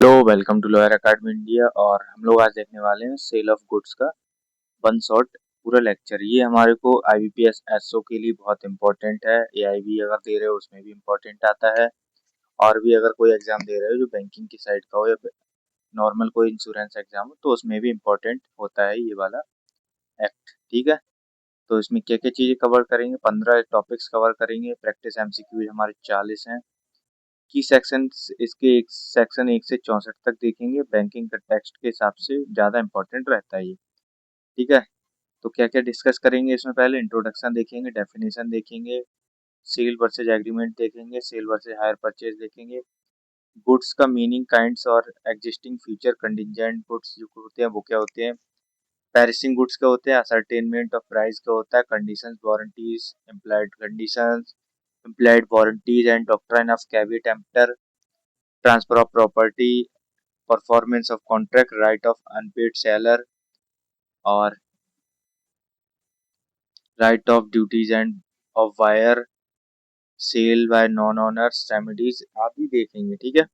Welcome to lawyer academy India. और हम लोग आज देखने वाले हैं सेल ऑफ गुड्स का वन शॉट पूरा लेक्चर। ये हमारे को आईबीपीएस एसओ के लिए बहुत इंपॉर्टेंट है। एआईबी अगर दे रहे हो उसमें भी इम्पोर्टेंट आता है, और भी अगर कोई एग्जाम दे रहे हो जो बैंकिंग की साइड का हो या नॉर्मल कोई इंश्योरेंस एग्जाम हो तो उसमें भी इम्पोर्टेंट होता है ये वाला एक्ट। ठीक है, तो इसमें क्या क्या चीज़ें कवर करेंगे, 15 टॉपिक्स कवर करेंगे। प्रैक्टिस एमसीक्यू हमारे 40 हैं। की सेक्शन इसके एक सेक्शन 1 से 64 तक देखेंगे। बैंकिंग का टेक्स्ट के हिसाब से ज़्यादा इंपॉर्टेंट रहता है ये। ठीक है, तो क्या क्या डिस्कस करेंगे इसमें, पहले इंट्रोडक्शन देखेंगे, डेफिनेशन देखेंगे, सेल वर्सेज एग्रीमेंट देखेंगे, सेल वर्सेज हायर परचेज देखेंगे, गुड्स का मीनिंग, काइंड्स और एग्जिस्टिंग फ्यूचर कंटिजेंट गुड्स जो होते हैं वो क्या होते हैं, पेरिसिंग गुड्स क्या होते हैं, असरटेनमेंट ऑफ प्राइस क्या होता है, conditions, warranties, implied conditions, implied warranties and doctrine of caveat emptor, transfer of property, performance of contract, right of unpaid seller और right of duties and of buyer, sale by non owners, remedies आदि देखेंगे। ठीक है,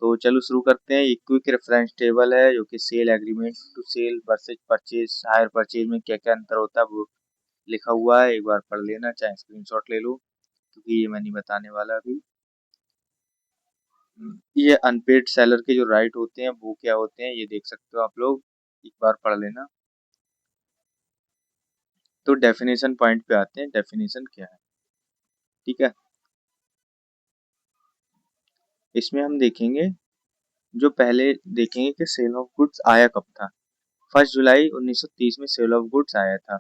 तो चलो शुरू करते हैं। ये क्विक रेफरेंस टेबल है जो कि sale agreement to sell versus purchase hire purchase में क्या क्या अंतर होता है वो लिखा हुआ है। एक बार पढ़ लेना, चाहे स्क्रीनशॉट ले लो क्योंकि ये मैं नहीं बताने वाला अभी। ये अनपेड सेलर के जो राइट होते हैं वो क्या होते हैं ये देख सकते हो आप लोग, एक बार पढ़ लेना। तो डेफिनेशन पॉइंट पे आते हैं, डेफिनेशन क्या है। ठीक है, इसमें हम देखेंगे, जो पहले देखेंगे कि सेल ऑफ गुड्स आया कब था। 1 जुलाई 1930 में सेल ऑफ गुड्स आया था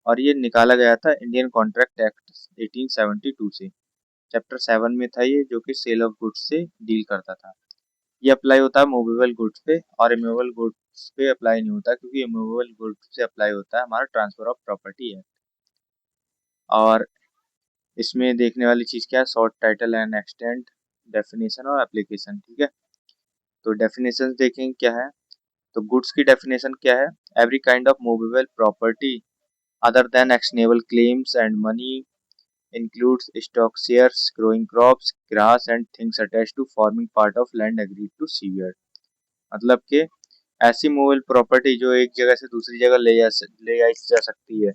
और ये निकाला गया था इंडियन कॉन्ट्रैक्ट एक्ट 1872 से। चैप्टर 7 में था ये, जो कि सेल ऑफ गुड्स से डील करता था। ये अप्लाई होता है मूवेबल गुड्स पे, और इमूवेबल गुड्स पे अप्लाई नहीं होता क्योंकि इमूवेबल गुड्स से अप्लाई होता है हमारा ट्रांसफर ऑफ प्रॉपर्टी है। और इसमें देखने वाली चीज क्या है, short title and extend, definition और एप्लीकेशन। ठीक है, तो डेफिनेशन देखेंगे क्या है। तो गुड्स की डेफिनेशन क्या है, every kind of movable property other than actionable claims and money includes stock shares, growing crops, grass and things attached to forming part of land agreed to severe. मतलब कि ऐसी मूवेबल प्रॉपर्टी जो एक जगह से दूसरी जगह ले आई जा सकती है,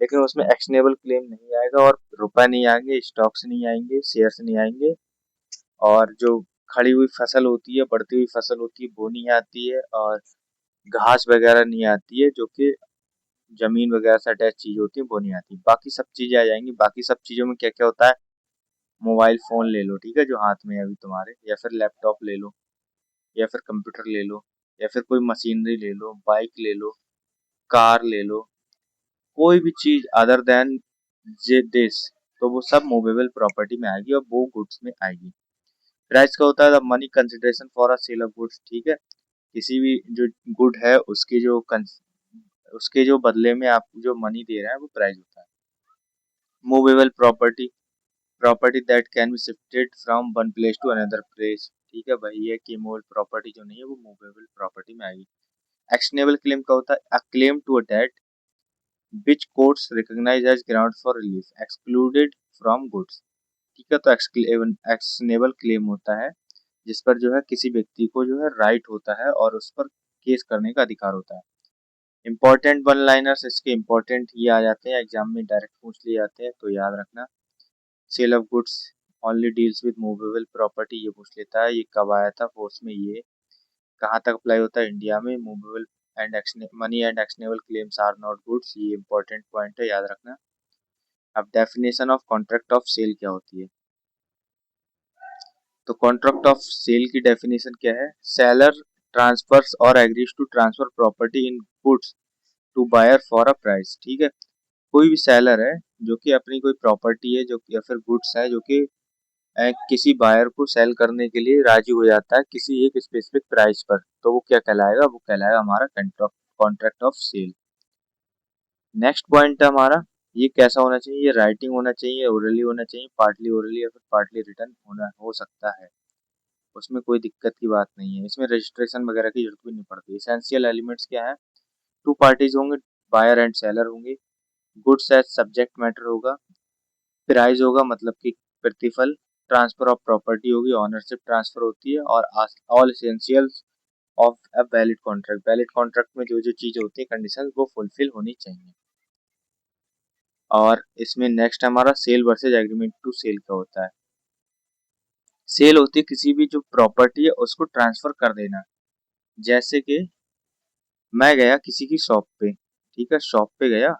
लेकिन उसमें एक्शनेबल क्लेम नहीं आएगा और रुपए नहीं आएंगे, स्टॉक्स नहीं आएंगे, शेयर्स नहीं आएंगे, और जो खड़ी हुई फसल होती है, बढ़ती हुई फसल होती है वो नहीं आती है, और घास वगैरह नहीं आती है जो कि जमीन वगैरह से अटैच चीज होती है वो नहीं आती। बाकी सब चीजें आ जाएंगी। बाकी सब चीजों में क्या क्या होता है, मोबाइल फोन ले लो, ठीक है, जो हाथ में है अभी तुम्हारे, या फिर लैपटॉप ले लो, या फिर कंप्यूटर ले लो, या फिर कोई मशीनरी ले लो, बाइक ले लो, कार ले लो, कोई भी चीज अदर देन दिस, तो वो सब मूवेबल प्रॉपर्टी में आएगी और वो गुड्स में आएगी। प्राइस का होता है money consideration for a sale of goods. ठीक है, किसी भी जो गुड है उसके जो बदले में आप जो मनी दे रहे हैं वो प्राइस होता है। Movable property, property that can be shifted from one place to another place. ठीक है भाई, ये कि मूवेबल प्रॉपर्टी जो नहीं है वो मूवेबल प्रॉपर्टी में आएगी। एक्शनेबल क्लेम का होता है a claim to a debt which courts recognize as ground for relief excluded from goods। ठीक है, तो एक्शनेबल क्लेम होता है जिस पर जो है किसी व्यक्ति को जो है राइट होता है और उस पर केस करने का अधिकार होता है। इंपॉर्टेंट वन लाइनर्स इसके इंपॉर्टेंट ये आ जाते हैं, एग्जाम में डायरेक्ट पूछ लिए जाते हैं, तो याद रखना। Sale of goods only deals with movable property, ये पूछ लेता है। ये कब आया था फोर्स में, ये कहाँ तक अप्लाई होता है, इंडिया में। Movable and money and actionable claims are not goods, ये इंपॉर्टेंट पॉइंट है, याद रखना। अब definition of contract of sale क्या होती है, तो कॉन्ट्रैक्ट ऑफ सेल की डेफिनेशन क्या है, सेलर ट्रांसफर्स और agrees to transfer property in goods to buyer for a price. ठीक है, कोई भी सेलर है जो कि अपनी कोई प्रॉपर्टी है जो या फिर गुड्स है जो कि किसी बायर को सेल करने के लिए राजी हो जाता है किसी एक स्पेसिफिक प्राइस पर, तो वो क्या कहलाएगा, वो कहलाएगा हमारा contract of sale. Next point है हमारा, ये कैसा होना चाहिए, ये राइटिंग होना चाहिए, ओरली होना चाहिए, पार्टली ओरली या फिर पार्टली रिटर्न होना हो सकता है, उसमें कोई दिक्कत की बात नहीं है। इसमें रजिस्ट्रेशन वगैरह की जरूरत भी नहीं पड़ती। एसेंशियल एलिमेंट्स क्या है, टू पार्टीज होंगे, बायर एंड सेलर होंगे, गुड्स एज सब्जेक्ट मैटर होगा, प्राइस होगा मतलब कि प्रतिफल, ट्रांसफर ऑफ प्रॉपर्टी होगी, ऑनरशिप ट्रांसफर होती है, और all essentials of a valid contract. Valid contract में जो जो चीजें होती है कंडीशन वो फुलफिल होनी चाहिए। और इसमें नेक्स्ट हमारा sale versus agreement to sell का होता है। सेल होती है किसी भी जो प्रॉपर्टी है उसको ट्रांसफर कर देना। जैसे कि मैं गया किसी की शॉप पे, ठीक है, शॉप पे गया,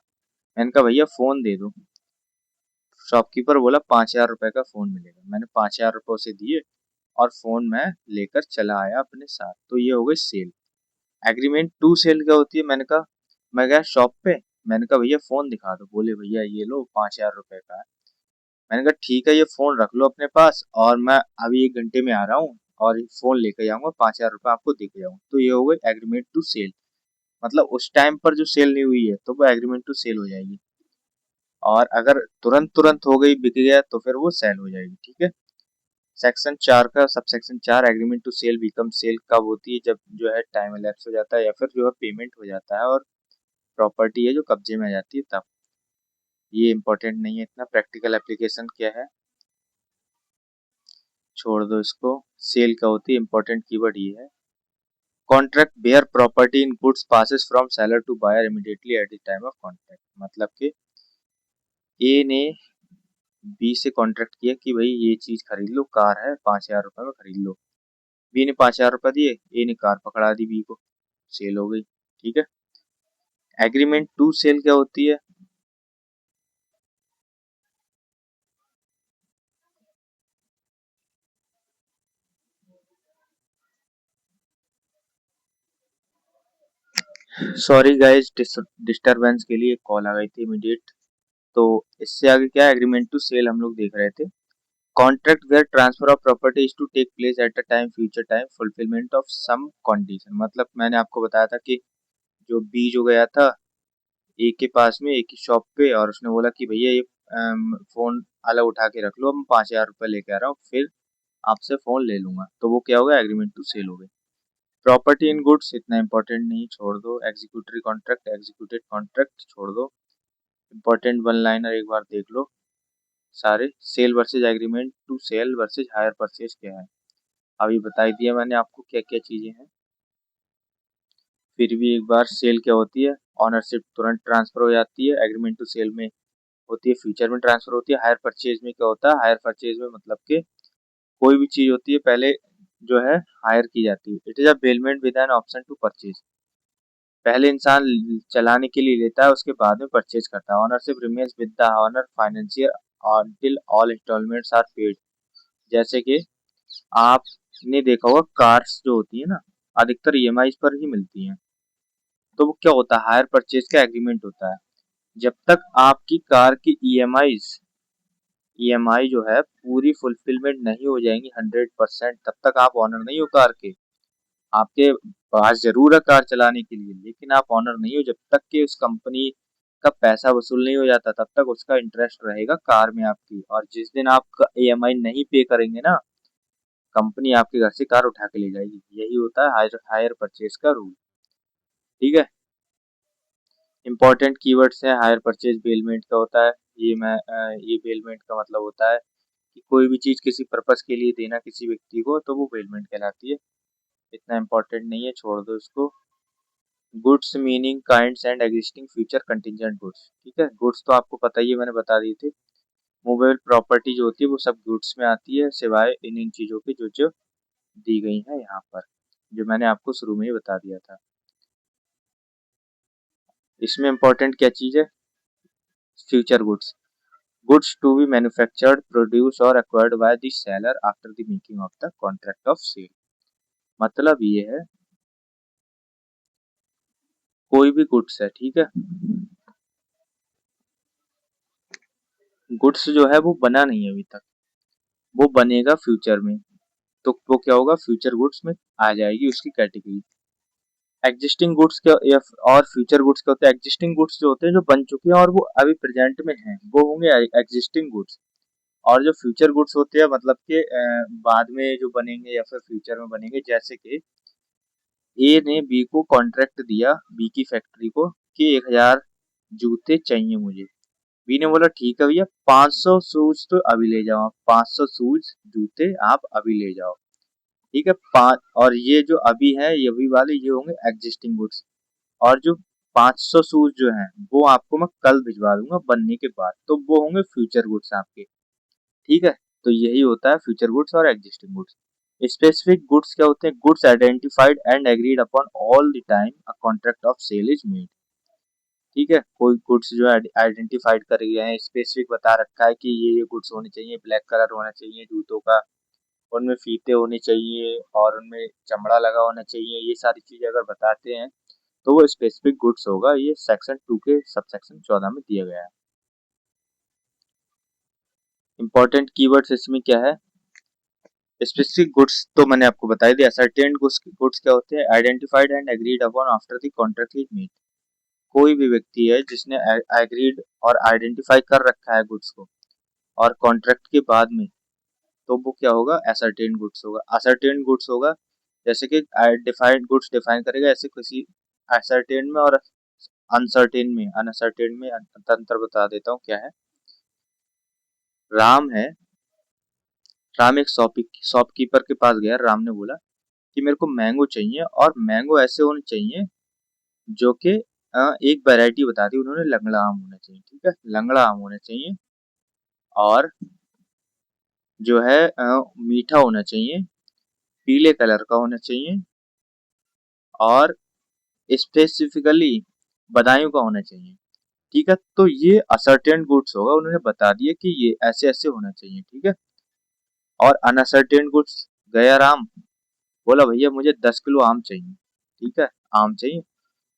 मैंने कहा भैया फोन दे दो। शॉपकीपर बोला 5,000 रुपए का फोन मिलेगा। मैंने 5,000 रुपए उसे दिए और फोन मैं लेकर चला आया अपने साथ। तो ये हो गई सेल। एग्रीमेंट टू सेल क्या होती है, मैंने कहा, मैं गया शॉप पे, मैंने कहा भैया फोन दिखा दो। बोले भैया ये लो 5,000 रुपए का है। मैंने कहा ठीक है, ये फोन रख लो अपने पास और मैं अभी 1 घंटे में आ रहा हूँ और फोन लेकर जाऊंगा, 5,000 रुपए आपको दे के जाऊंगा। तो ये हो गई एग्रीमेंट टू सेल। मतलब उस टाइम पर जो सेल नहीं हुई है तो वो एग्रीमेंट टू सेल हो जाएगी, और अगर तुरंत तुरंत हो गई, बिक गया, तो फिर वो सेल हो जाएगी। ठीक है। सेक्शन 4 का subsection 4, agreement to sell become sale कब होती है, जब जो है टाइम elapse हो जाता है या फिर जो है पेमेंट हो जाता है और प्रॉपर्टी है जो कब्जे में आ जाती है तब। ये इंपॉर्टेंट नहीं है इतना। प्रैक्टिकल एप्लीकेशन क्या है, छोड़ दो इसको। सेल क्या होती है, इंपॉर्टेंट कीवर्ड ये है। Contract where property in goods passes from seller to buyer immediately at the time of contract. मतलब कि ए ने बी से कॉन्ट्रैक्ट किया कि भाई ये चीज खरीद लो, कार है, 5,000 रुपए में खरीद लो। बी ने 5,000 रुपए दिए, ए ने कार पकड़ा दी बी को, सेल हो गई। ठीक है। एग्रीमेंट टू सेल क्या होती है, सॉरी गाइस डिस्टरबेंस के लिए कॉल आ गई थी इमीडिएट। तो इससे आगे क्या है, एग्रीमेंट टू सेल हम लोग देख रहे थे। Contract where transfer of property is to take place at a time future time fulfilment of some condition. मतलब मैंने आपको बताया था कि जो बी जो गया था ए के पास में, ए की शॉप पे, और उसने बोला कि भैया ये फोन अलग उठा के रख लो, मैं 5,000 रुपए लेके आ रहा हूँ, फिर आपसे फोन ले लूंगा। तो वो क्या होगा, एग्रीमेंट टू सेल हो गई। प्रॉपर्टी इन गुड्स इतना इंपॉर्टेंट नहीं, छोड़ दो। एग्जीक्यूटरी कॉन्ट्रैक्ट, एग्जीक्यूटेड कॉन्ट्रैक्ट छोड़ दो। इंपॉर्टेंट वन लाइनर एक बार देख लो सारे। Sale versus agreement to sell versus hire purchase क्या है, अभी बताई दिया मैंने आपको क्या क्या चीजें हैं। फिर भी एक बार, सेल क्या होती है, ऑनरशिप तुरंत ट्रांसफर हो जाती है। एग्रीमेंट टू सेल में होती है फ्यूचर में ट्रांसफर होती है। हायर परचेज में क्या होता है, हायर परचेज में मतलब कि कोई भी चीज होती है पहले जो है हायर की जाती है। It is a bailment with an option to purchase. पहले इंसान चलाने के लिए लेता है, उसके बाद में परचेज करता है। Ownership remains with the owner financier until all instalments are paid. जैसे कि आपने देखा होगा कार्स जो होती है ना, अधिकतर ईएमआई पर ही मिलती हैं। तो वो क्या होता है, हायर परचेज का एग्रीमेंट होता है। जब तक आपकी कार की ईएमआई जो है पूरी फुलफिलमेंट नहीं हो जाएंगी 100%, तब तक आप ऑनर नहीं हो कार के। आपके पास जरूर है कार चलाने के लिए, लेकिन आप ऑनर नहीं हो जब तक कि उस कंपनी का पैसा वसूल नहीं हो जाता। तब तक उसका इंटरेस्ट रहेगा कार में आपकी, और जिस दिन आप ईएमआई नहीं पे करेंगे ना, कंपनी आपके घर से कार उठा के ले जाएगी। यही होता है हायर हायर परचेज का रूल। ठीक है। इंपॉर्टेंट कीवर्ड्स हैं, हायर परचेज बेलमेंट का होता है। ये बेलमेंट का मतलब होता है कि कोई भी चीज किसी पर्पस के लिए देना किसी व्यक्ति को, तो वो बेलमेंट कहलाती है। इतना इंपॉर्टेंट नहीं है, छोड़ दो इसको। Goods meaning kinds and existing future contingent goods. ठीक है, गुड्स तो आपको पता ही है, मैंने बता दी थी। मूवेबल प्रॉपर्टी जो होती है वो सब गुड्स में आती है, सिवाय इन इन चीजों की जो जो दी गई है यहाँ पर, जो मैंने आपको शुरू में ही बता दिया था। इसमें इंपॉर्टेंट क्या चीज है, future goods. Goods to be manufactured produce और acquired by the seller after the making of the contract of sale. मतलब ये है, कोई भी गुड्स है, ठीक है, गुड्स जो है वो बना नहीं है अभी तक, वो बनेगा फ्यूचर में, तो वो क्या होगा, फ्यूचर गुड्स में आ जाएगी उसकी कैटेगरी। एग्जिस्टिंग गुड्स क्या या और फ्यूचर गुड्स क्या होते हैं, एग्जिस्टिंग गुड्स जो होते हैं जो बन चुके हैं और वो अभी प्रेजेंट में हैं, वो होंगे एग्जिस्टिंग गुड्स। और जो फ्यूचर गुड्स होते हैं मतलब कि बाद में जो बनेंगे या फिर फ्यूचर में बनेंगे। जैसे कि ए ने बी को कॉन्ट्रैक्ट दिया, बी की फैक्ट्री को, कि 1,000 जूते चाहिए मुझे। बी ने बोला ठीक है भैया 500 शूज तो अभी ले जाओ आप, 500 शूज जूते आप अभी ले जाओ। ठीक है, पांच, और ये जो अभी है ये अभी वाले ये होंगे एग्जिस्टिंग गुड्स, और जो 500 शूज जो हैं वो आपको मैं कल भिजवा दूंगा बनने के बाद, तो वो होंगे फ्यूचर गुड्स आपके। ठीक है, तो यही होता है फ्यूचर गुड्स और एग्जिस्टिंग गुड्स। स्पेसिफिक गुड्स क्या होते हैं? Goods identified and agreed upon all the time a contract of sale is made. ठीक है, कोई गुड्स जो है आइडेंटिफाइड करे गए हैं, स्पेसिफिक बता रखा है कि ये गुड्स होने चाहिए, ब्लैक कलर होना चाहिए जूतों का, उनमें फीते होने चाहिए और उनमें चमड़ा लगा होना चाहिए, ये सारी चीजें अगर बताते हैं तो वो स्पेसिफिक गुड्स होगा। ये सेक्शन 2 के सब सेक्शन 14 में दिया गया है। इंपॉर्टेंट कीवर्ड्स इसमें क्या है? स्पेसिफिक गुड्स तो मैंने आपको बता दिया। सर्टेन गुड्स क्या होते हैं? Identified and agreed upon after the contract is made. कोई भी व्यक्ति है जिसने एग्रीड और आइडेंटिफाई कर रखा है गुड्स को और कॉन्ट्रैक्ट के बाद में, तो वो क्या होगा? असर्टेन गुड्स होगा। असर्टेन गुड्स होगा जैसे कि डिफाइंड गुड्स डिफाइन करेगा, ऐसे किसी असर्टेन में और अनसर्टेन में, अनसर्टेन में अंतर बता देता हूँ क्या है। राम है, राम एक शॉपकीपर के पास गया। राम ने बोला कि मेरे को मैंगो चाहिए और मैंगो ऐसे होने चाहिए जो कि एक वैरायटी बता दी उन्होंने, लंगड़ा आम होना चाहिए। ठीक है, लंगड़ा आम होना चाहिए और जो है मीठा होना चाहिए, पीले कलर का होना चाहिए और स्पेसिफिकली बदायूं का होना चाहिए। ठीक है, तो ये असर्टेन गुड्स होगा, उन्होंने बता दिया कि ये ऐसे ऐसे होना चाहिए। ठीक है, और अनअसर्टेन गुड्स, गया राम, बोला भैया मुझे 10 किलो आम चाहिए। ठीक है, आम चाहिए,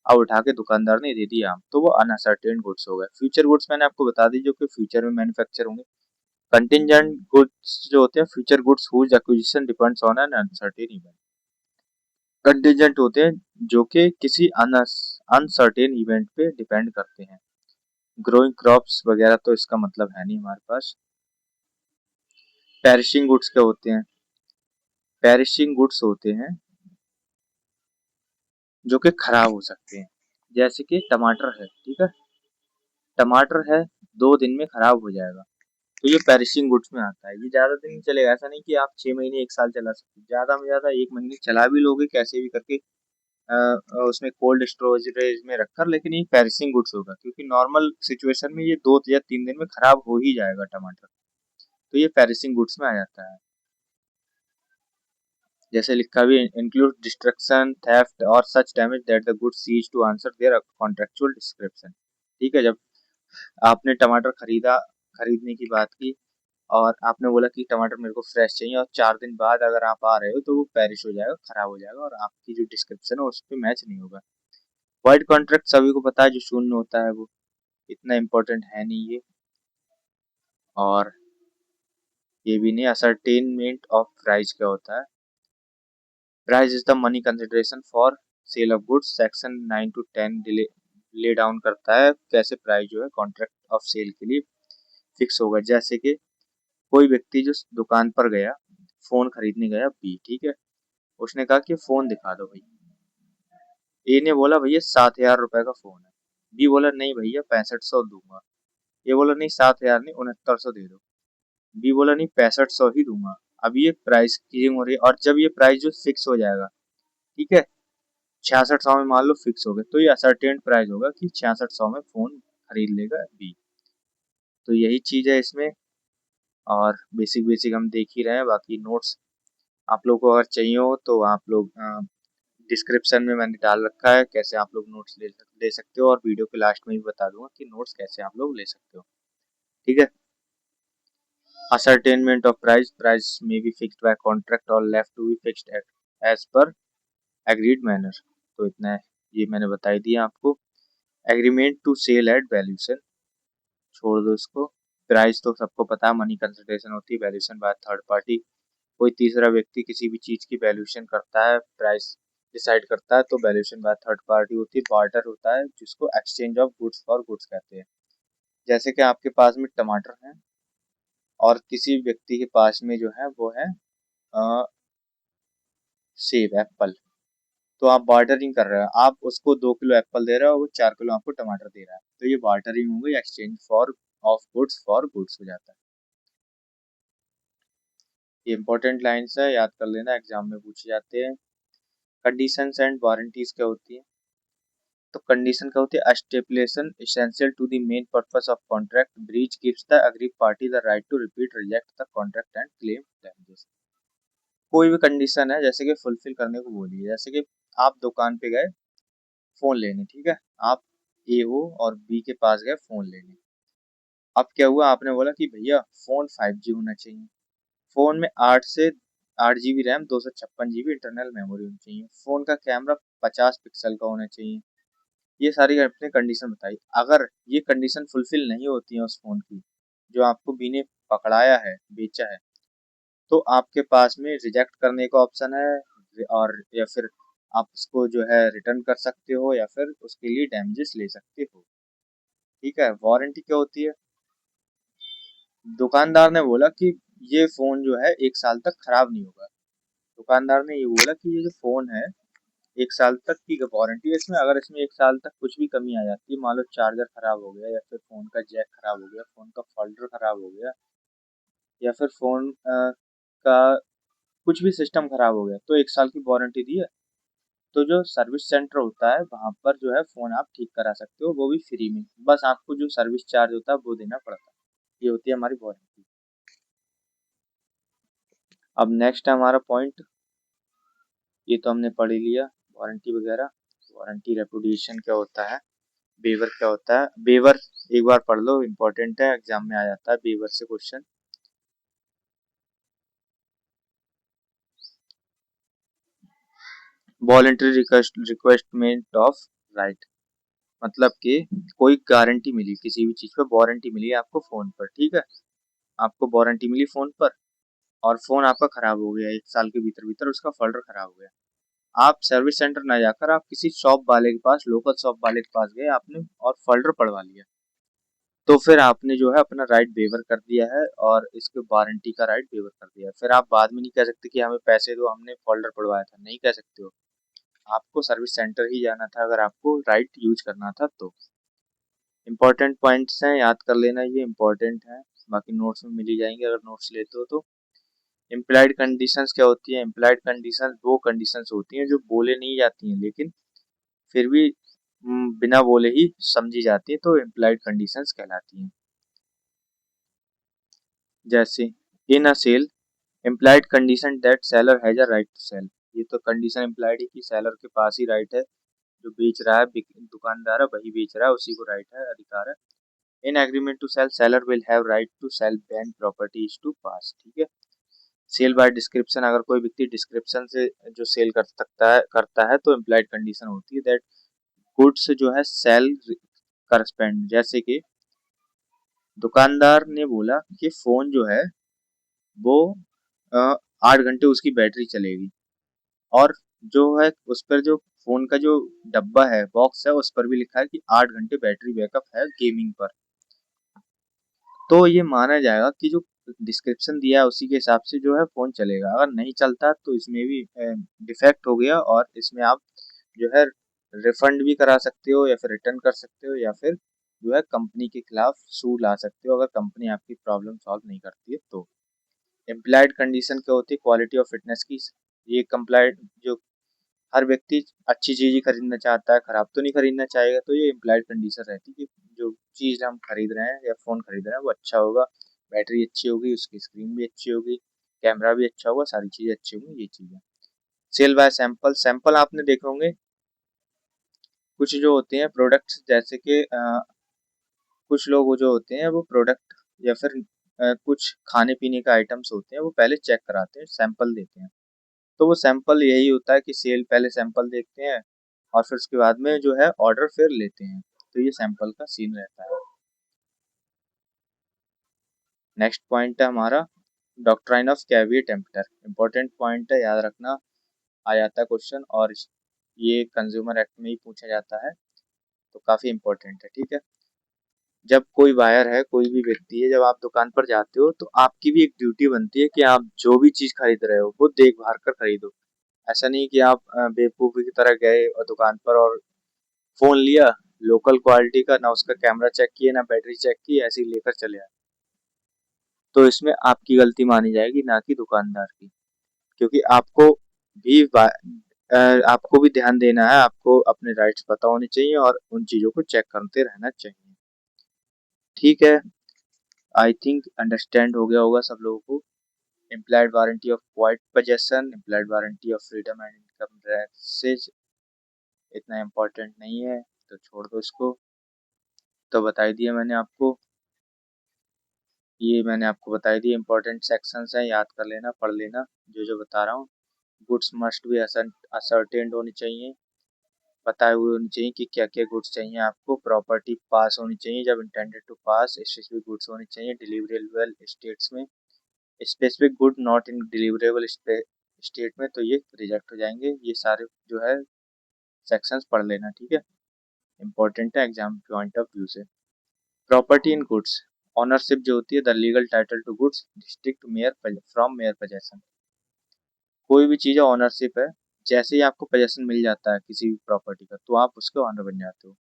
अब उठा के दुकानदार ने दे दिया आम, तो वो अनअसर्टेन गुड्स हो गए। फ्यूचर गुड्स मैंने आपको बता दी जो कि फ्यूचर में मैन्युफैक्चर होंगे। कंटिजेंट गुड्स जो होते हैं future goods whose acquisition depends on an uncertain event. Contingent होते हैं जो कि किसी अनसर्टेन इवेंट पे डिपेंड करते हैं। ग्रोइंग क्रॉप्स वगैरह तो इसका मतलब है नहीं हमारे पास। पेरिशिंग गुड्स क्या होते हैं? पेरिशिंग गुड्स होते हैं जो कि खराब हो सकते हैं, जैसे कि टमाटर है। ठीक है, टमाटर है 2 दिन में खराब हो जाएगा, तो ये पेरिशिंग गुड्स में आता है। ये ज्यादा दिन नहीं चलेगा, ऐसा नहीं कि आप 6 महीने 1 साल चला सकते, ज्यादा में ज्यादा 1 महीने चला भी लोगे कैसे भी करके उसमें कोल्ड स्टोरेज में रखकर, लेकिन ये पेरिशिंग गुड्स होगा क्योंकि नॉर्मल सिचुएशन में ये 2 या 3 दिन में खराब हो ही जाएगा टमाटर, तो ये पेरिशिंग गुड्स में आ जाता है। जैसे लिखा भी, इंक्लूड डिस्ट्रक्शन, थेफ्ट और such damage that the goods cease to answer their contractual description. ठीक है, जब आपने टमाटर खरीदने की बात की और आपने बोला कि टमाटर मेरे को फ्रेश चाहिए और 4 दिन बाद अगर आप आ रहे हो तो वो पेरिश हो जाएगा, खराब हो जाएगा और आपकी जो डिस्क्रिप्शन है उस पर मैच नहीं होगा। वाइड कॉन्ट्रैक्ट सभी को पता है, जो शून्य होता है वो इतना इम्पोर्टेंट है नहीं ये। और ये भी नहीं, असरटेनमेंट ऑफ प्राइस क्या होता है? Price is the money consideration for sale of goods. Section 9 to 10 lay down करता है कैसे प्राइस जो है कॉन्ट्रैक्ट ऑफ सेल के लिए फिक्स होगा। जैसे कि कोई व्यक्ति जो दुकान पर गया, फोन खरीदने गया बी, ठीक है, उसने कहा कि फोन दिखा दो भाई। ए ने बोला भैया 7,000 रुपए का फोन है। बी बोला नहीं भैया 6500 दूंगा। ये बोला नहीं 7,000 नहीं 6900 दे दो। बी बोला नहीं 6500 ही दूंगा। अब ये प्राइस की हो रही है और जब ये प्राइस जो फिक्स हो जाएगा, ठीक है, 6600 में मान लो फिक्स हो गए, तो ये असर्टेन प्राइस होगा कि 6600 में फोन खरीद लेगा बी। तो यही चीज है इसमें, और बेसिक बेसिक हम देख ही रहे हैं। बाकी नोट्स आप लोग को अगर चाहिए हो तो आप लोग डिस्क्रिप्शन में मैंने डाल रखा है कैसे आप लोग नोट्स ले सकते हो, और वीडियो के लास्ट में भी बता दूंगा कि नोट्स कैसे आप लोग ले सकते हो। ठीक है, ascertainment of price may be fixed by contract or left to be fixed as per agreed manner। तो इतना है, ये मैंने बता ही दिया आपको। Agreement to sell at valuation छोड़ दो इसको। प्राइस तो सबको पता है, मनी कंसिडरेशन होती है, वैल्यूशन बाय थर्ड पार्टी। कोई तीसरा व्यक्ति किसी भी चीज की वैल्यूशन करता है, प्राइस डिसाइड करता है, तो वैल्यूशन बाय थर्ड पार्टी होती है। बार्टर होता है जिसको exchange of goods for goods कहते हैं। जैसे कि आपके पास में टमाटर है और किसी व्यक्ति के पास में जो है वो है सेब, एप्पल, तो आप बार्टरिंग कर रहे हो, आप उसको 2 किलो एप्पल दे रहे हो, वो 4 किलो आपको टमाटर दे रहा है, तो ये बार्टरिंग हो गई, exchange for of goods for goods हो जाता है। ये इंपॉर्टेंट लाइन्स है, याद कर लेना, एग्जाम में पूछे जाते हैं। कंडीशंस एंड वारंटीज क्या होती है? तो कंडीशन क्या होती है? Stipulation essential to the main purpose of contract, breach gives the agreed party the right to repeat reject the contract and claim damages. कोई भी कंडीशन है जैसे कि फुलफिल करने को बोली है, जैसे कि आप दुकान पे गए फोन लेने, ठीक है, आप ए हो और बी के पास गए फोन लेने। अब क्या हुआ, आपने बोला कि भैया फोन 5G होना चाहिए, फोन में 8 GB RAM, 256 GB internal memory होनी चाहिए, फोन का कैमरा 50 पिक्सल का होना चाहिए। ये सारी आपने कंडीशन बताई। अगर ये कंडीशन फुलफिल नहीं होती है उस फोन की जो आपको बी ने पकड़ाया है, बेचा है, तो आपके पास में रिजेक्ट करने का ऑप्शन है, और या फिर आप उसको जो है रिटर्न कर सकते हो या फिर उसके लिए डैमेजेस ले सकते हो। ठीक है। वारंटी क्या होती है? दुकानदार ने बोला कि ये फोन जो है 1 साल तक खराब नहीं होगा। दुकानदार ने ये बोला कि ये जो फोन है 1 साल तक की वारंटी है इसमें, अगर इसमें 1 साल तक कुछ भी कमी आ जाती है, मान लो चार्जर खराब हो गया या फिर फोन का जैक खराब हो गया, फोन का फोल्डर खराब हो गया या फिर फोन का कुछ भी सिस्टम खराब हो गया, तो 1 साल की वारंटी दी है। तो जो सर्विस सेंटर होता है वहां पर जो है फोन आप ठीक करा सकते हो, वो भी फ्री में, बस आपको जो सर्विस चार्ज होता है वो देना पड़ता है। ये होती है हमारी वारंटी। अब नेक्स्ट है हमारा पॉइंट, ये तो हमने पढ़ ही लिया वारंटी वगैरह। वारंटी रेपुडिएशन क्या होता है, बेवर क्या होता है? बेवर एक बार पढ़ लो, इम्पोर्टेंट है, एग्जाम में आ जाता है बेवर से क्वेश्चन। वॉलेंट्री रिक्वेस्टमेंट ऑफ राइट, मतलब कि कोई गारंटी मिली किसी भी चीज पर, वारंटी मिली आपको फोन पर, ठीक है, आपको वारंटी मिली फोन पर और फोन आपका खराब हो गया 1 साल के भीतर भीतर, उसका फोल्डर खराब हो गया। आप सर्विस सेंटर ना जाकर आप किसी शॉप वाले के पास, लोकल शॉप वाले के पास गए आपने और फोल्डर पड़वा लिया, तो फिर आपने जो है अपना राइट वेवर कर दिया है और इसके वारंटी का राइट वेवर कर दिया है। फिर आप बाद में नहीं कह सकते कि हमें पैसे दो, हमने फोल्डर पड़वाया था, नहीं कह सकते हो। आपको सर्विस सेंटर ही जाना था अगर आपको राइट यूज करना था तो। इम्पोर्टेंट पॉइंट्स हैं, याद कर लेना, ये इम्पोर्टेंट है, बाकी नोट्स में मिल ही जाएंगे अगर नोट्स लेते हो तो। इम्प्लाइड कंडीशंस क्या होती है? इम्प्लाइड कंडीशंस वो कंडीशंस होती हैं जो बोले नहीं जाती हैं लेकिन फिर भी बिना बोले ही समझी जाती है, तो इम्प्लाइड कंडीशंस कहलाती हैं। जैसे in a sale, implied condition that seller has a right to sell, ये तो कंडीशन इम्प्लाइड है कि सेलर के पास ही राइट है, जो बेच रहा है दुकानदार है वही बेच रहा है, उसी को राइट है, अधिकार है। In agreement to sell, seller will have right to sell when property is to pass, ठीक है। सेल बाय डिस्क्रिप्शन, अगर कोई व्यक्ति डिस्क्रिप्शन से जो सेल करता है तो इम्प्लाइड कंडीशन होती है दैट गुड्स जो है सेल करस्पेंड, जैसे कि दुकानदार ने बोला कि फोन जो है वो 8 घंटे उसकी बैटरी चलेगी, और जो है उस पर जो फोन का जो डब्बा है, बॉक्स है, उस पर भी लिखा है कि 8 घंटे बैटरी बैकअप है गेमिंग पर, तो ये माना जाएगा कि जो डिस्क्रिप्शन दिया है उसी के हिसाब से जो है फोन चलेगा। अगर नहीं चलता तो इसमें भी डिफेक्ट हो गया और इसमें आप जो है रिफंड भी करा सकते हो या फिर रिटर्न कर सकते हो या फिर जो है कंपनी के खिलाफ सूट ला सकते हो अगर कंपनी आपकी प्रॉब्लम सॉल्व नहीं करती है तो। इम्प्लाइड कंडीशन क्या होती है? क्वालिटी ऑफ फिटनेस की, ये कंप्लाइड जो हर व्यक्ति अच्छी चीज ही खरीदना चाहता है, खराब तो नहीं खरीदना चाहेगा, तो ये इम्प्लाइड कंडीशन रहती है कि जो चीज हम खरीद रहे हैं या फोन खरीद रहे हैं वो अच्छा होगा, बैटरी अच्छी होगी, उसकी स्क्रीन भी अच्छी होगी, कैमरा भी अच्छा होगा, सारी चीजें अच्छी होंगी, ये चीजें। सेल बाय सैंपल, सैंपल आपने देखे होंगे कुछ जो होते हैं प्रोडक्ट्स, जैसे कि कुछ लोग जो होते हैं वो प्रोडक्ट या फिर कुछ खाने पीने का आइटम्स होते हैं वो पहले चेक कराते हैं, सैंपल देते हैं, तो वो सैंपल यही होता है कि सेल पहले सैंपल देखते हैं और फिर उसके बाद में जो है ऑर्डर फिर लेते हैं, तो ये सैंपल का सीन रहता है। नेक्स्ट पॉइंट है हमारा doctrine of caveat emptor, important point है, याद रखना, आ जाता है क्वेश्चन, और ये कंज्यूमर एक्ट में ही पूछा जाता है, तो काफी इंपॉर्टेंट है, ठीक है। जब कोई बायर है, कोई भी व्यक्ति है, जब आप दुकान पर जाते हो तो आपकी भी एक ड्यूटी बनती है कि आप जो भी चीज खरीद रहे हो वो देख भाल कर खरीदो। ऐसा नहीं कि आप बेवकूफी की तरह गए और दुकान पर और फोन लिया, लोकल क्वालिटी का, ना उसका कैमरा चेक किए, ना बैटरी चेक की, ऐसे ही लेकर चले आए, तो इसमें आपकी गलती मानी जाएगी, ना कि दुकानदार की। क्योंकि भी आपको भी ध्यान देना है, आपको अपने राइट्स पता होने चाहिए और उन चीजों को चेक करते रहना चाहिए। ठीक है, आई थिंक अंडरस्टैंड हो गया होगा सब लोगों को। Implied warranty of quiet possession, implied warranty of freedom and encumbrances इतना इम्पोर्टेंट नहीं है, तो छोड़ दो इसको। तो बता ही दिया मैंने आपको, ये मैंने आपको बता दिए इम्पोर्टेंट सेक्शंस हैं, याद कर लेना, पढ़ लेना जो जो बता रहा हूँ। गुड्स मस्ट भी असर्टेन्ड होनी चाहिए, बताए हुए होनी चाहिए कि क्या क्या गुड्स चाहिए आपको। प्रॉपर्टी पास होनी चाहिए जब intended to pass, specific goods होनी चाहिए डिलीवरेबल स्टेट्स में, specific good not in deliverable state में तो ये रिजेक्ट हो जाएंगे। ये सारे जो है सेक्शंस पढ़ लेना, ठीक है, इंपॉर्टेंट है एग्जाम पॉइंट ऑफ व्यू से। प्रॉपर्टी इन गुड्स, ऑनरशिप जो होती है, the legal title to goods distinct mere from mere possession. कोई भी चीज ऑनरशिप है, जैसे ही आपको पोजेशन मिल जाता है किसी भी प्रॉपर्टी का, तो आप उसके ऑनर बन जाते हो।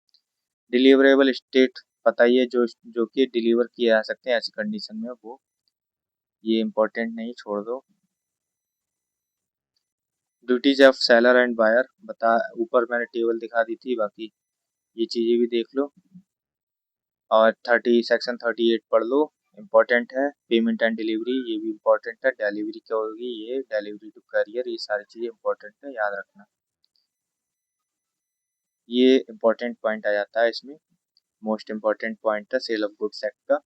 डिलीवरेबल स्टेट पता ही है, जो जो कि डिलीवर किए जा सकते हैं ऐसी कंडीशन में, वो ये इंपॉर्टेंट नहीं, छोड़ दो। Duties of seller and buyer बता, ऊपर मैंने टेबल दिखा दी थी, बाकी ये चीजें भी देख लो। और सेक्शन 38 पढ़ लो, इम्पोर्टेंट है। पेमेंट एंड डिलीवरी, ये भी इम्पोर्टेंट है। डिलीवरी क्या होगी, ये डिलीवरी टू करियर, ये सारी चीजें इम्पोर्टेंट है, याद रखना। ये इम्पोर्टेंट पॉइंट आ जाता है इसमें, मोस्ट इम्पोर्टेंट पॉइंट है सेल ऑफ गुड्स एक्ट का।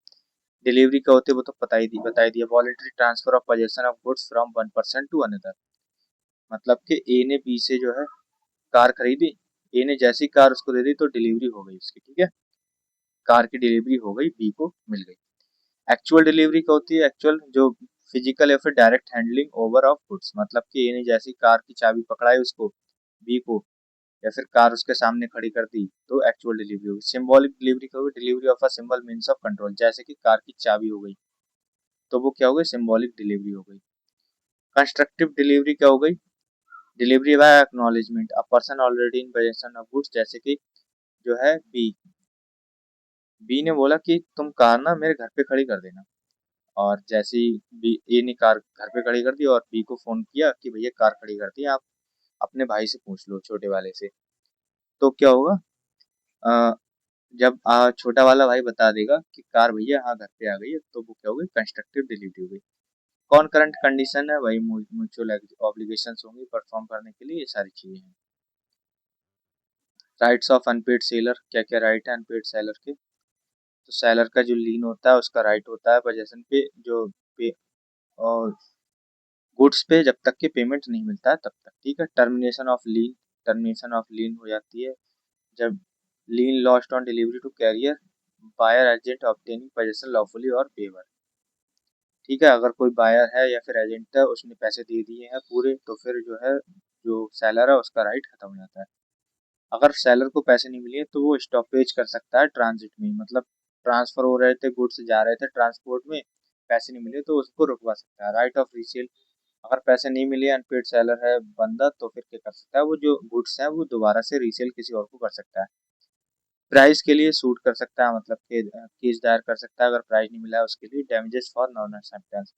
डिलीवरी क्या होती है वो तो बता ही दिया। Voluntary transfer of possession of goods from one person to another, मतलब कि ए ने बी से जो है कार खरीदी, ए ने जैसी कार उसको दे दी तो डिलीवरी हो गई उसकी, ठीक है, कार की डिलीवरी हो गई, बी को मिल गई। एक्चुअल डिलीवरी क्या होती है, एक्चुअल जो फिजिकल या फिर direct handling over of goods, मतलब कि ए ने जैसी कार की चाबी पकड़ाई उसको, बी को, या फिर कार उसके सामने खड़ी कर दी, तो एक्चुअल डिलीवरी होगी। सिंबॉलिक डिलीवरी क्या होगी, delivery of a symbol means of control, जैसे कि कार की चाबी हो गई, तो वो क्या हो गई, सिंबॉलिक डिलीवरी हो गई। कंस्ट्रक्टिव डिलीवरी क्या हो गई, delivery by acknowledgement a person already in possession of goods, जैसे कि जो है बी ने बोला कि तुम कार ना मेरे घर पे खड़ी कर देना, और जैसे ही बी ए ने कार घर पे खड़ी कर दी और बी को फोन किया कि भैया कार खड़ी कर दी, आप अपने भाई से पूछ लो, छोटे वाले से, तो क्या होगा, अ, जब छोटा वाला भाई बता देगा कि कार भैया हाँ घर पे आ गई है, तो वो क्या होगी, कंस्ट्रक्टिव डिलीवरी हो गई। कौन करंट कंडीशन है, वही म्यूचुअल ऑब्लिगेशन होंगी परफॉर्म करने के लिए, ये सारी चीजें हैं। राइट्स ऑफ अनपेड सेलर, क्या क्या राइट है अनपेड सेलर के, तो सेलर का जो लीन होता है उसका राइट होता है पोजेशन पे, जो पे और गुड्स पे जब तक के पेमेंट नहीं मिलता है तब तक, ठीक है। टर्मिनेशन ऑफ लीन हो जाती है जब लीन lost on delivery to career, buyer agent obtaining possession lawfully और पेवर, ठीक है। अगर कोई बायर है या फिर एजेंट है, उसने पैसे दे दिए हैं पूरे, तो फिर जो है जो सेलर है उसका राइट खत्म हो जाता है। अगर सेलर को पैसे नहीं मिले तो वो स्टॉपेज कर सकता है ट्रांजिट में, मतलब ट्रांसफर हो रहे थे गुड्स जा रहे थे ट्रांसपोर्ट में, पैसे नहीं मिले तो उसको रुकवा सकता है। राइट ऑफ रीसेल, अगर पैसे नहीं मिले, अनपेड सेलर है बंदा, तो फिर क्या कर सकता है, वो जो गुड्स है वो दोबारा से रीसेल किसी और को कर सकता है। प्राइस के लिए सूट कर सकता है, मतलब कि केस दायर कर सकता है अगर प्राइस नहीं मिला है उसके लिए। डैमेजेस फॉर नॉन एक्सेप्टेंस,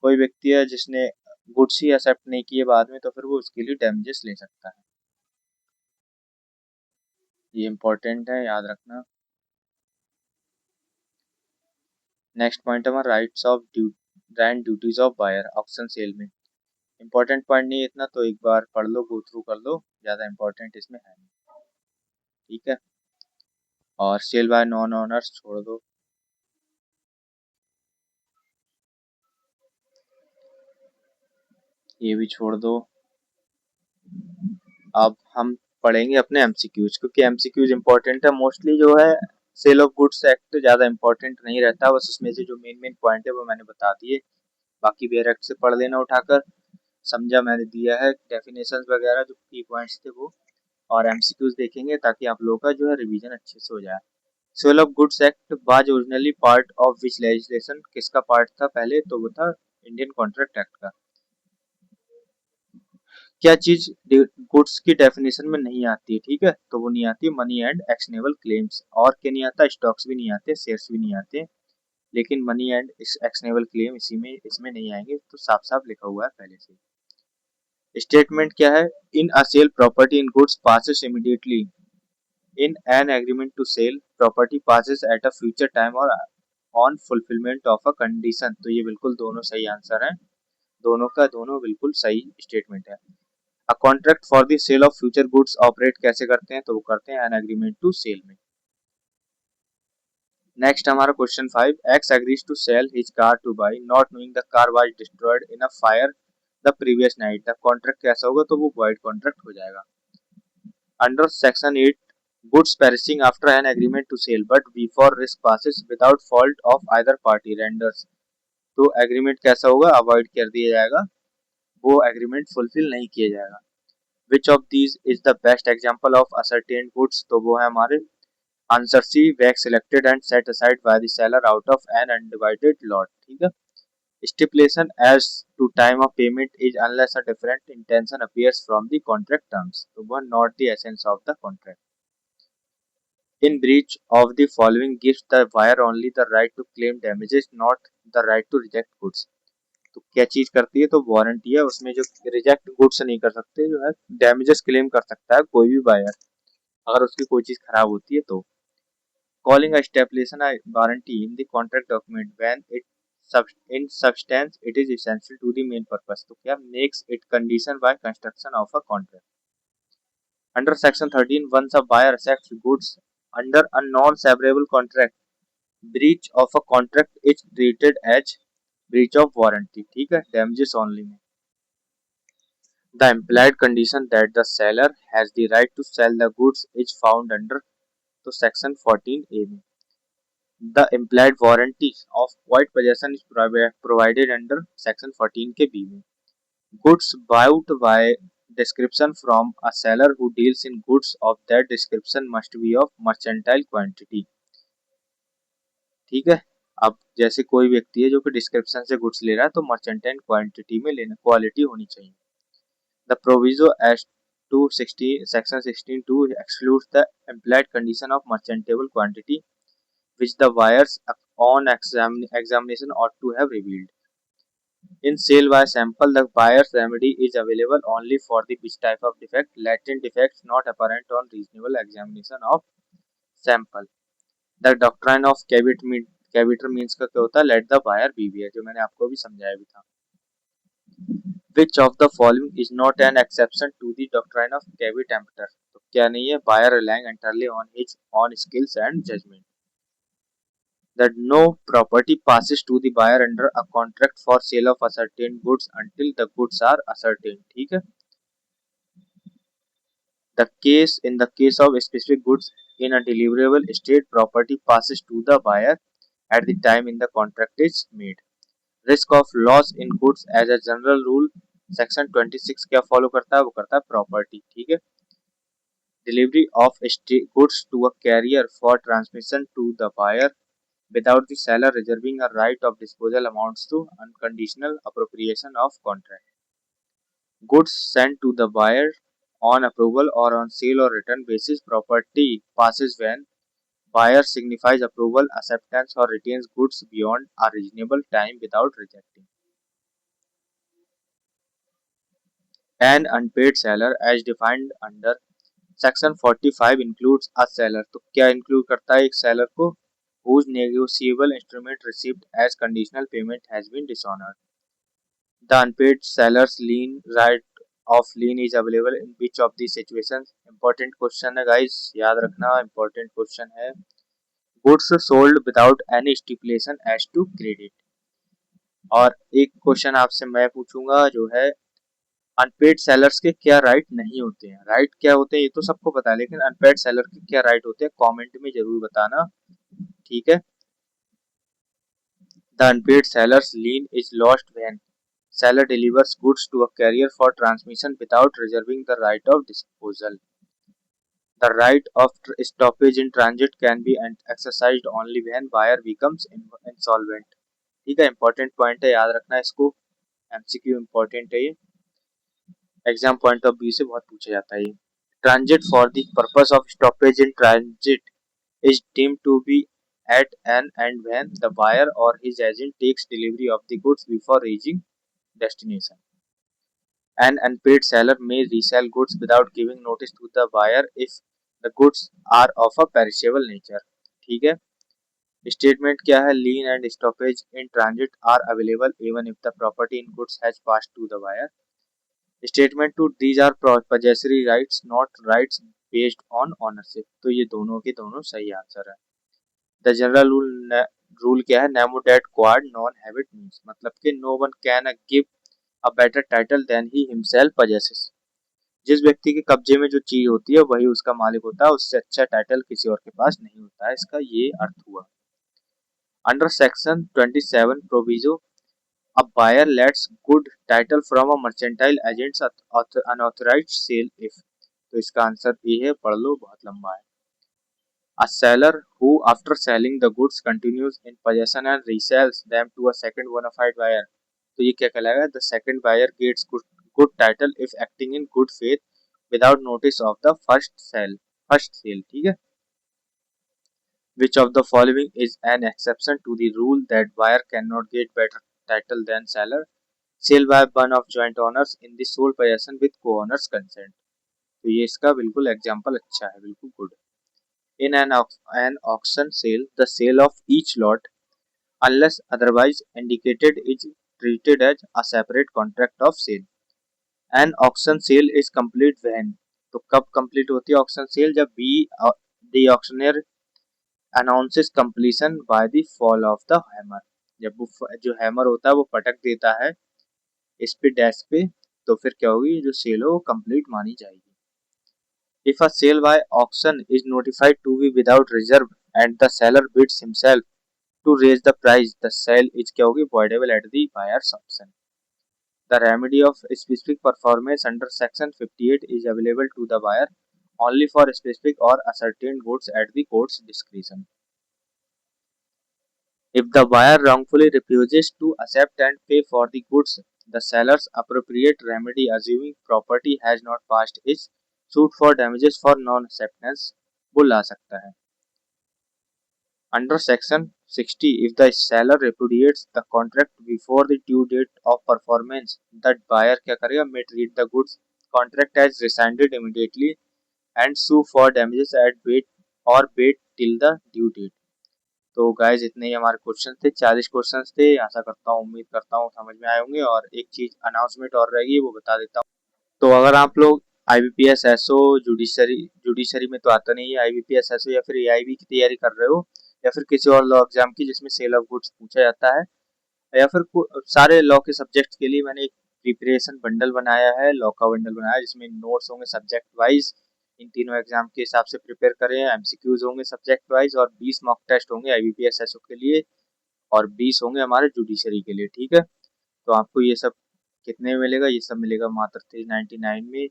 कोई व्यक्ति है जिसने गुड्स ही एक्सेप्ट नहीं किए बाद में, तो फिर वो उसके लिए डैमेजेस ले सकता है। ये इंपॉर्टेंट है, याद रखना। नेक्स्ट पॉइंट है हमारा rights of and duties of buyer auction sale में। इंपॉर्टेंट पॉइंट नहीं है इतना, तो एक बार पढ़ लो, गो थ्रू कर लो, ज्यादा इंपॉर्टेंट इसमें है नहीं, ठीक है। और सेल बाय नॉन ओनर्स छोड़ दो, ये भी छोड़ दो। अब हम पढ़ेंगे अपने एमसीक्यूज, क्योंकि एमसीक्यूज इंपॉर्टेंट है मोस्टली। जो है सेल ऑफ गुड्स एक्ट ज्यादा इंपॉर्टेंट नहीं रहता, बस उसमें से जो मेन मेन पॉइंट है वो मैंने बता दिए, बाकी बेयर एक्ट से पढ़ लेना उठाकर, समझा मैंने दिया है डेफिनेशंस वगैरह जो की पॉइंट्स थे वो, और एमसीक्यूज देखेंगे ताकि आप लोगों का जो है रिवीजन अच्छे से हो जाए। Sale of goods act was originally part of which legislation, किसका पार्ट था पहले, तो वो था इंडियन कॉन्ट्रैक्ट एक्ट का। क्या चीज गुड्स की डेफिनेशन में नहीं आती है, ठीक है, तो वो नहीं आती मनी एंड एक्शनेबल क्लेम्स। और क्या नहीं आता, स्टॉक्स भी नहीं आते, शेयर्स भी नहीं आते, लेकिन मनी एंड एक्शनेबल क्लेम इसमें नहीं आएंगे, तो साफ साफ लिखा हुआ है पहले से। स्टेटमेंट क्या है, in a sale property in goods passes immediately in an agreement to sell property passes at a future time और on fulfilment of a condition. तो ये बिल्कुल दोनों सही आंसर है, दोनों का दोनों बिल्कुल सही स्टेटमेंट है। A contract for the sale of future goods operate कैसे करते हैं, तो वो करते हैं एन एग्रीमेंट टू सेल में। नेक्स्ट हमारा question 5, X agrees to sell his car to buy not knowing the car was destroyed in a fire the previous night. The contract कैसा होगा, तो वो वॉइड कॉन्ट्रैक्ट हो जाएगा। Under section 8, goods perishing after an agreement to sell but before risk passes without fault of either party renders। तो agreement कैसा होगा, avoid कर दिया जाएगा, वो एग्रीमेंट फुलफिल नहीं किया जाएगा। Which of these is the best example of ascertained goods, तो वो है हमारे answer C, wax selected and set aside by the seller out of an undivided lot, ठीक है। Stipulation as to time of payment is unless a different intention appears from the contract terms, तो वह not the essence of the contract. In breach of the following gives the buyer only the right to claim damages, not the right to reject goods। तो क्या चीज करती है, तो warranty है, उसमें जो रिजेक्ट गुड्स नहीं कर सकते, जो है डैमेजेस क्लेम कर सकता है कोई भी बायर, अगर उसकी कोई चीज खराब होती है तो। Calling a stipulation a warranty in the contract document when it in substance it is essential to the main purpose, तो क्या makes it condition by construction of a contract। Under section 13, once a buyer accepts goods under a non-severable contract, breach of a contract is treated as breach of warranty, ठीक है, damages only में। The implied condition that the seller has the right to sell the goods is found under तो section 14A में। The implied warranty of void possession is provided under section 14 के B में। Goods bought by description from a seller who deals in goods of that description must be of mercantile quantity, ठीक है। अब जैसे कोई व्यक्ति है जो कि डिस्क्रिप्शन से गुड्स ले रहा है, तो मर्चेंटाइल क्वांटिटी में लेना, क्वालिटी होनी चाहिए। The proviso as to 16 section 16(2) excludes the implied condition of merchantable quantity which the buyers on examination ought to have revealed। In sale by sample, the buyer's remedy is available only for the which type of defect, latent defects not apparent on reasonable examination of sample। The doctrine of caveat means का क्या होता है, let the buyer बीवियर, जो मैंने आपको भी समझाया भी था। Which of the following is not an exception to the doctrine of caveat emptor, तो क्या नहीं है, buyer relying entirely on his own skills and judgement. That no property passes to the buyer under a contract for sale of ascertained goods until the goods are ascertained, ठीक है। In the case of specific goods in a deliverable state, property passes to the buyer at the time in the contract is made। Risk of loss in goods as a general rule, section 26 क्या follow करता है, वो करता है property, ठीक है। Delivery of goods to a carrier for transmission to the buyer without the seller reserving a right of disposal amounts to unconditional appropriation of contract। Goods sent to the buyer on approval or on sale or return basis, property passes when buyer signifies approval, acceptance or retains goods beyond a reasonable time without rejecting। An unpaid seller as defined under section 45 includes a seller, तो क्या include करता है, एक seller को whose negotiable instrument received as conditional payment has been dishonored। The unpaid seller's lien right of lien is available in which of these situations। important question है guys, याद रखना, important question है। goods sold without any stipulation as to credit। और एक question आपसे मैं पूछूंगा जो है, अनपेड सेलर्स के क्या राइट नहीं होते हैं, राइट क्या होते हैं ये तो सबको पता है, लेकिन अनपेड सेलर के क्या राइट होते हैं, कमेंट में जरूर बताना, ठीक है। The unpaid seller's lien is lost when seller delivers goods to a carrier for transmission without reserving the right of disposal। The right of stoppage in transit can be exercised only when buyer becomes insolvent, ठीक है। Important point है, याद रखना इसको, MCQ important है ये। Exam point of view से बहुत पूछा जाता है ये। Transit for the purpose of stoppage in transit is deemed to be at an end when the buyer or his agent takes delivery of the goods before reaching destination. An unpaid seller may resell goods without giving notice to the buyer if the goods are of a perishable nature. ठीक है। Statement क्या है? Lien and stoppage in transit are available even if the property in goods has passed to the buyer. Statement to these are possessory rights not rights based on ownership. तो ये दोनों के दोनों सही आंसर है। The general rule क्या है? Nemo dat quod non habet means, मतलब कि no one can give a better title than he himself possesses. जिस व्यक्ति के कब्जे में जो चीज होती है वही उसका मालिक होता है, उससे अच्छा टाइटल किसी और के पास नहीं होता है। इसका ये अर्थ हुआ। Under section 27 proviso a buyer lets good title from a mercantile agent's unauthorized sale if। तो इसका आंसर ये है, पढ़ लो बहुत लंबा है। A seller who, after selling the goods, continues in possession and resells them to a second bona fide buyer। तो ये क्या कहलाएगा? The second buyer gets good title if acting in good faith without notice of the first sale। ठीक है। Which of the following is an exception to the rule that buyer cannot get better title than seller? Sale by one of joint owners in the sole possession with co-owners consent। तो ये इसका बिल्कुल example अच्छा है, बिल्कुल good. In an auction sale, the sale of each lot, unless otherwise indicated, is treated as a separate contract of sale. An auction sale is complete when। तो कब complete होती है auction sale? जब the auctioneer announces completion by the fall of the hammer। जब वो जो hammer होता है वो पटक देता है इस पे डैश पे, तो फिर क्या होगी? जो सेल हो वो कंप्लीट मानी जाएगी। If a sale by auction is notified to be without reserve and the seller bids himself to raise the price, the sale is क्या होगी? voidable at the buyer's option। The remedy of specific performance under section 58 is available to the buyer only for specific or ascertained goods at the court's discretion। If the buyer wrongfully refuses to accept and pay for the goods, the seller's appropriate remedy, assuming property has not passed, is suit for damages for non-acceptance वो ला सकता है। Under section 60, if the seller repudiates the contract before the due date of performance, the buyer क्या करेगा? may treat the goods contract as rescinded immediately and sue for damages at wait or wait till the due date। तो guys इतने ही हमारे question थे, 40 question थे। आशा करता हूँ, उम्मीद करता हूँ समझ में आए होंगे। और एक चीज अनाउंसमेंट और रहेगी वो बता देता हूँ। तो अगर आप लोग IBPS SO जुडिशरी में तो आता नहीं है, IBPS SO या फिर AIB की तैयारी कर रहे हो, या फिर किसी और लॉ एग्जाम की जिसमें सेल ऑफ गुड्स पूछा जाता है, या फिर सारे लॉ के सब्जेक्ट के लिए मैंने एक प्रिपरेशन बंडल बनाया है, लॉ का बंडल बनाया है, जिसमें नोट्स होंगे सब्जेक्ट वाइज। इन तीनों एग्जाम के हिसाब से प्रिपेयर करें। MCQs होंगे सब्जेक्ट वाइज और 20 मॉक टेस्ट होंगे IBPS SO के लिए और 20 होंगे हमारे जुडिशरी के लिए। ठीक है। तो आपको ये सब कितने में मिलेगा? ये सब मिलेगा मात्र 399 में।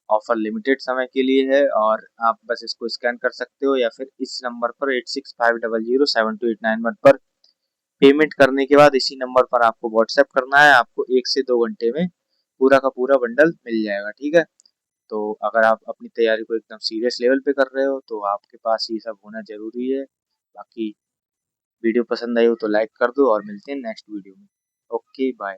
ऑफर लिमिटेड समय के लिए है और आप बस इसको स्कैन कर सकते हो या फिर इस नंबर पर 8650072891 पर पेमेंट करने के बाद इसी नंबर पर आपको व्हाट्सएप करना है। आपको 1 से 2 घंटे में पूरा का पूरा बंडल मिल जाएगा। ठीक है। तो अगर आप अपनी तैयारी को एकदम सीरियस लेवल पे कर रहे हो तो आपके पास ये सब होना जरूरी है। बाकी वीडियो पसंद आई हो तो लाइक कर दो और मिलते हैं नेक्स्ट वीडियो में। Okay bye.